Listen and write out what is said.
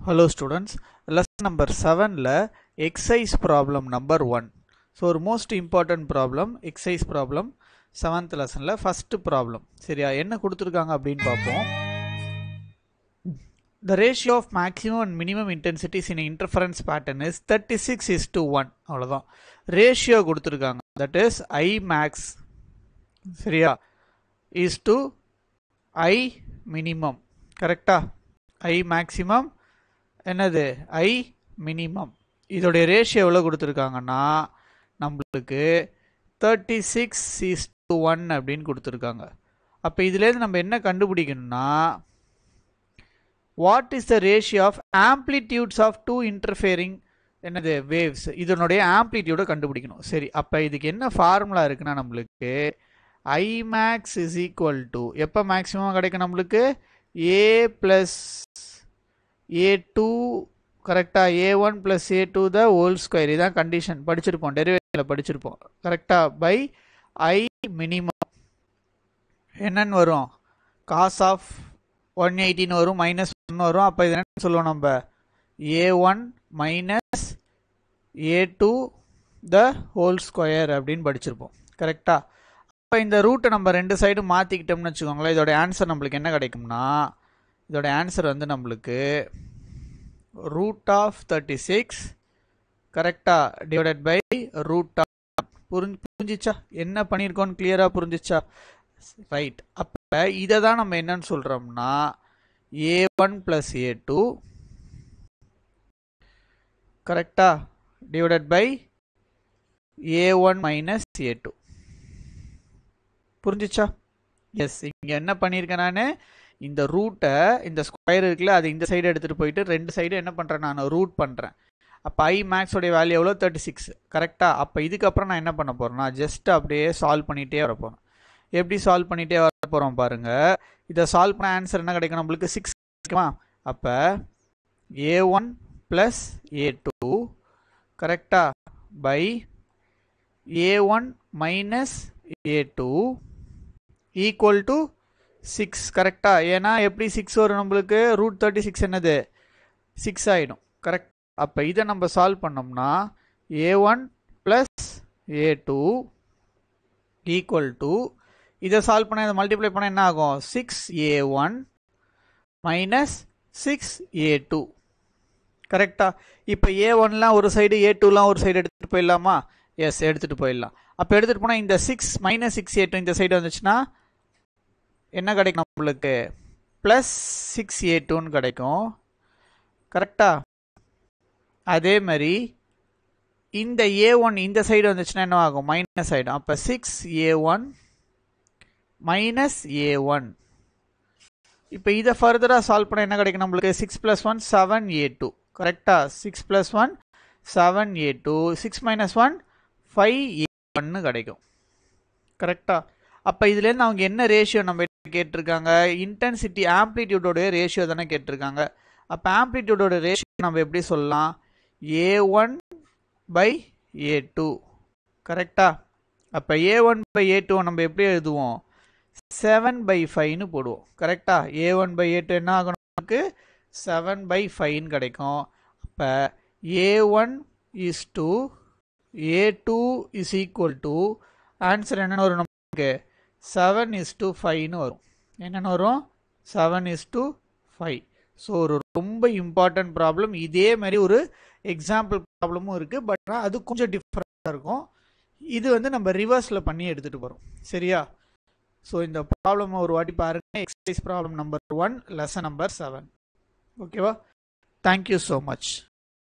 Hello students, lesson number 7 la exercise problem number 1. So most important problem, exercise problem 7th lesson la first problem. சரியா என்ன கொடுத்திருக்காங்க அப்படினு பாப்போம். The ratio of maximum and minimum intensities in an interference pattern is 36:1. அவ்வளவுதான். Ratio கொடுத்திருக்காங்க. That is I max. சரியா is to I minimum. கரெக்ட்டா? I maximum என்னது I minimum. இதோட ரேஷியோ எவ்வளவு கொடுத்திருக்காங்கன்னா நம்மளுக்கு 36:1 அப்படினு கொடுத்திருக்காங்க. அப்ப இதில இருந்து நம்ம என்ன கண்டுபிடிக்கணும்னா what is the ratio of amplitudes of two interfering என்னது waves இதனுடைய ஆம்ப்ளிட்யூட கண்டுபிடிக்கணும். சரி அப்ப இதுக்கு என்ன ஃபார்முலா இருக்குன்னா நம்மளுக்கு I max is equal to எப்ப மேக்ஸிமம் கிடைக்கும் நம்மளுக்கு A plus A2 கரெக்ட்டா A1 plus A2 the whole square இதான் கண்டிஷன் படிச்சிருப்போம் டெரிவேட்டிவ்ல படிச்சிருப்போம் கரெக்ட்டா by I minimum என்னன்னு வரும் cos of 180 வரும் minus 1 வரும் அப்ப இது என்ன சொல்லுவோம் நம்ம A1 minus A2 the whole square அப்படினு படிச்சிருப்போம் கரெக்ட்டா அப்ப இந்த ரூட் நம்ம ரெண்டு சைடு மாத்திக்கிட்டோம்னு வெச்சுக்கோங்களேன் இதோட ஆன்சர் நமக்கு என்ன கிடைக்கும்னா இதோட ஆன்சர் வந்து நமக்கு root of 36 கரெக்ட்டா divided by root of புரிஞ்சிச்சா என்ன பண்ணிருக்கோம் கிளியரா புரிஞ்சிச்சா ரைட் அப்ப இத தான் நம்ம என்னன்னு சொல்றோம்னா A1 plus A2 கரெக்ட்டா divided by A1 minus A2 புரிஞ்சிச்சா எஸ் இங்க என்ன பண்ணிருக்கேன் நானு இந்த ரூட்டை இந்த ஸ்கொயர் இருக்குல அது இந்த சைடு எடுத்துட்டு போயிட்டு ரெண்டு சைடு என்ன பண்றேன் நான் ரூட் பண்றேன் அப்ப I max உடைய வேல்யூ எவ்வளவு 36 கரெக்ட்டா அப்ப இதுக்கு அப்புறம் நான் என்ன பண்ண போறேன்னா ஜஸ்ட் அப்படியே சால்வ் பண்ணிட்டே வர போறேன் எப்படி சால்வ் பண்ணிட்டே வர போறோம் பாருங்க இத சால்வ் பண்ண ஆன்சர் என்ன கிடைக்கும் நமக்கு 6 கிடைக்குமா அப்ப A1 plus A2 கரெக்ட்டா by A1 minus A2 equal to 6 கரெக்ட்டா ஏனா எப்படி 6 வரும் நமக்கு ரூட் 36 என்னது 6 ஆயிடும் கரெக்ட் அப்ப இத நம்ம சால்வ் பண்ணோம்னா A1 plus A2 equal to இத சால்வ் பண்ணா இத மல்டிப்ளை பண்ணா என்ன ஆகும் 6A1 minus 6A2 கரெக்ட்டா இப்போ A1 லாம் ஒரு சைடு A2 லாம் ஒரு சைடு எடுத்துட்டு போயிடலாமா எஸ் எடுத்துட்டு போயிடலாம் அப்ப எடுத்துட்டு போனா இந்த 6 minus 6A2 இந்த சைடு வந்துச்சுனா என்ன கிடைக்கும் நமக்கு plus 6A2 ன்னு கிடைக்கும் கரெக்ட்டா அதே மாதிரி இந்த A1 இந்த சைடு வந்துச்சுனா என்ன ஆகும் மைனஸ் ஆயிடும் அப்ப 6A1 minus A1 இப்போ இத ஃபர்தரா சால்வ் பண்ணா என்ன கிடைக்கும் நமக்கு 6 plus 1 7A2 கரெக்ட்டா 6 plus 1 7A2 6 minus 1 5A1 ன்னு கிடைக்கும் கரெக்ட்டா அப்ப இதுல இருந்து அவங்க என்ன ரேஷியோ நம்ம கேட்டிருக்காங்க இன்டென்சிட்டி ஆம்ப்ளிட்யூடோட ரேஷியோ தான கேட்டிருக்காங்க அப்ப ஆம்ப்ளிட்யூடோட ரேஷியோ நம்ம எப்படி சொல்லலாம் A1 by A2 கரெக்ட்டா அப்ப A1 by A2 நம்ம எப்படி எழுதுவோம் 7 by 5 னு போடுவோம் கரெக்ட்டா A1 by A2 என்ன ஆகும் நமக்கு 7 by 5 னு கிடைக்கும் அப்ப A1 is to A2 is equal to answer என்ன வரும் நமக்கு 7 is to 5 னு வரும் என்ன வரும் 7 is to 5 சோ ஒரு ரொம்ப இம்பார்ட்டன்ட் ப்ராப்ளம் இதே மாதிரி ஒரு எக்ஸாம்பிள் ப்ராப்ளமும் இருக்கு பட் அது கொஞ்சம் டிஃபரண்டா இருக்கும் இது வந்து நம்ம ரிவர்ஸ்ல பண்ணி எடுத்துட்டு போறோம் சரியா சோ இந்த ப்ராப்ளம் ஒரு வாட்டி பாருங்க exercise problem number 1 lesson number 7 ஓகேவா Thank you so much